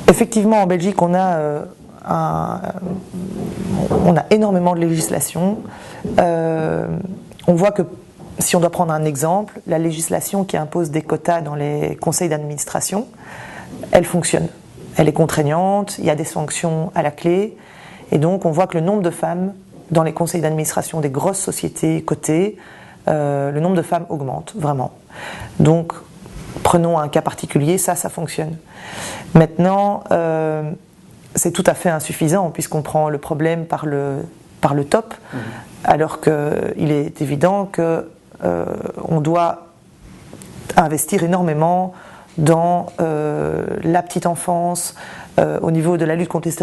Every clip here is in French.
Effectivement, en Belgique, on a énormément de législation. On voit que, si on doit prendre un exemple, la législation qui impose des quotas dans les conseils d'administration, elle fonctionne. Elle est contraignante, il y a des sanctions à la clé, et donc on voit que le nombre de femmes dans les conseils d'administration des grosses sociétés cotées, le nombre de femmes augmente, vraiment. Donc, prenons un cas particulier, ça fonctionne. Maintenant, c'est tout à fait insuffisant, puisqu'on prend le problème par le top, alors qu'il est évident qu'on doit investir énormément dans la petite enfance, au niveau de la lutte contre les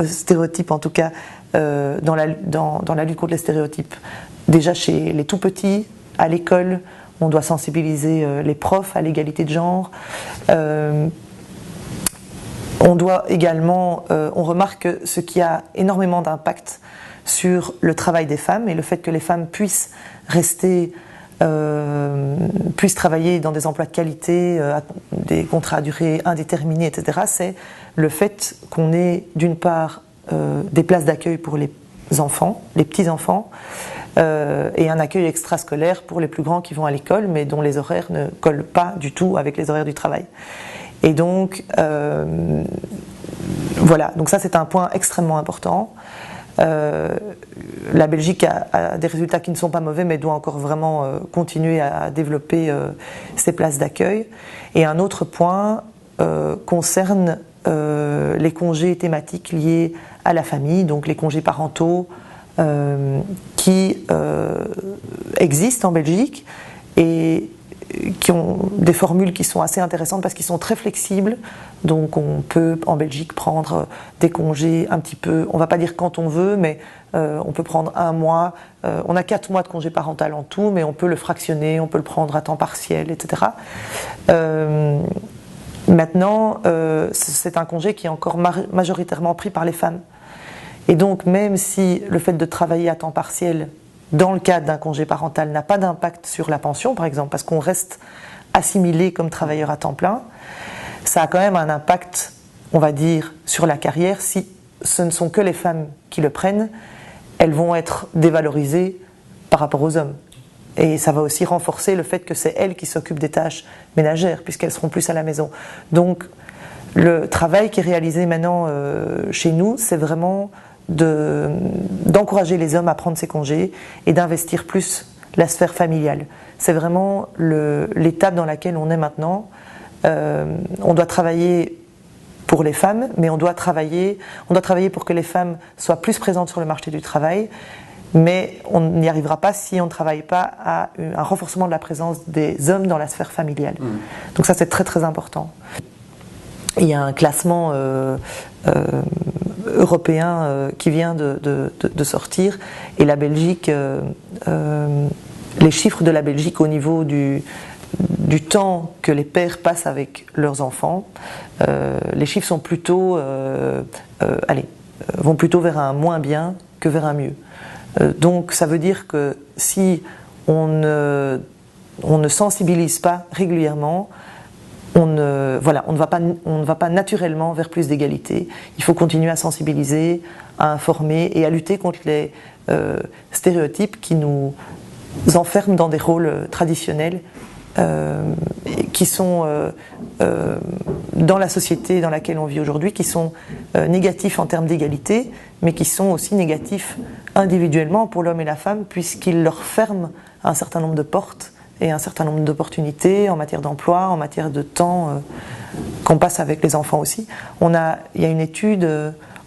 stéréotypes, en tout cas dans la lutte contre les stéréotypes. Déjà chez les tout petits, à l'école, on doit sensibiliser les profs à l'égalité de genre. On doit également, on remarque que ce qui a énormément d'impact sur le travail des femmes et le fait que les femmes puissent travailler dans des emplois de qualité, des contrats à durée indéterminée, etc., c'est le fait qu'on ait d'une part des places d'accueil pour les enfants, les petits-enfants, et un accueil extrascolaire pour les plus grands qui vont à l'école, mais dont les horaires ne collent pas du tout avec les horaires du travail. Et donc, voilà, donc ça c'est un point extrêmement important. La Belgique a des résultats qui ne sont pas mauvais, mais doit encore vraiment continuer à développer ses places d'accueil. Et un autre point concerne les congés thématiques liés à la famille, donc les congés parentaux qui existent en Belgique et qui ont des formules qui sont assez intéressantes parce qu'ils sont très flexibles. Donc on peut en Belgique prendre des congés un petit peu, on ne va pas dire quand on veut, mais on peut prendre un mois. On a 4 mois de congé parental en tout, mais on peut le fractionner, on peut le prendre à temps partiel, etc. Maintenant, c'est un congé qui est encore majoritairement pris par les femmes. Et donc même si le fait de travailler à temps partiel dans le cadre d'un congé parental n'a pas d'impact sur la pension, par exemple, parce qu'on reste assimilé comme travailleur à temps plein, ça a quand même un impact, on va dire, sur la carrière. Si ce ne sont que les femmes qui le prennent, elles vont être dévalorisées par rapport aux hommes. Et ça va aussi renforcer le fait que c'est elles qui s'occupent des tâches ménagères, puisqu'elles seront plus à la maison. Donc, le travail qui est réalisé maintenant chez nous, c'est vraiment d'encourager les hommes à prendre ces congés et d'investir plus la sphère familiale. C'est vraiment l'étape dans laquelle on est maintenant. On doit travailler pour les femmes, mais on doit travailler pour que les femmes soient plus présentes sur le marché du travail, mais on n'y arrivera pas si on ne travaille pas à un renforcement de la présence des hommes dans la sphère familiale. Donc ça, c'est très très important. Il y a un classement européen qui vient de sortir, et la Belgique, les chiffres de la Belgique au niveau du temps que les pères passent avec leurs enfants, les chiffres sont plutôt, vont plutôt vers un moins bien que vers un mieux. Donc ça veut dire que si on ne sensibilise pas régulièrement, on ne va pas naturellement vers plus d'égalité. Il faut continuer à sensibiliser, à informer et à lutter contre les stéréotypes qui nous enferment dans des rôles traditionnels qui sont dans la société dans laquelle on vit aujourd'hui, qui sont négatifs en termes d'égalité, mais qui sont aussi négatifs individuellement pour l'homme et la femme, puisqu'ils leur ferment un certain nombre de portes et un certain nombre d'opportunités en matière d'emploi, en matière de temps qu'on passe avec les enfants aussi. Il y a une étude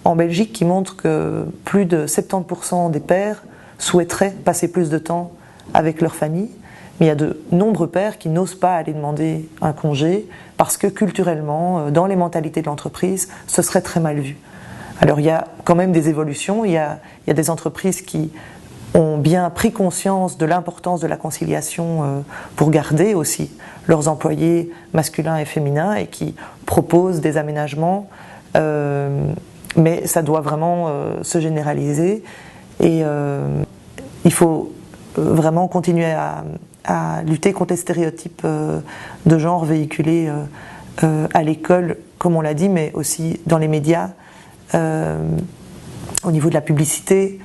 en Belgique qui montre que plus de 70% des pères souhaiteraient passer plus de temps avec leur famille, mais il y a de nombreux pères qui n'osent pas aller demander un congé parce que culturellement, dans les mentalités de l'entreprise, ce serait très mal vu. Alors il y a quand même des évolutions, il y a des entreprises qui ont bien pris conscience de l'importance de la conciliation pour garder aussi leurs employés masculins et féminins et qui proposent des aménagements, mais ça doit vraiment se généraliser et il faut vraiment continuer à lutter contre les stéréotypes de genre véhiculés à l'école, comme on l'a dit, mais aussi dans les médias, au niveau de la publicité.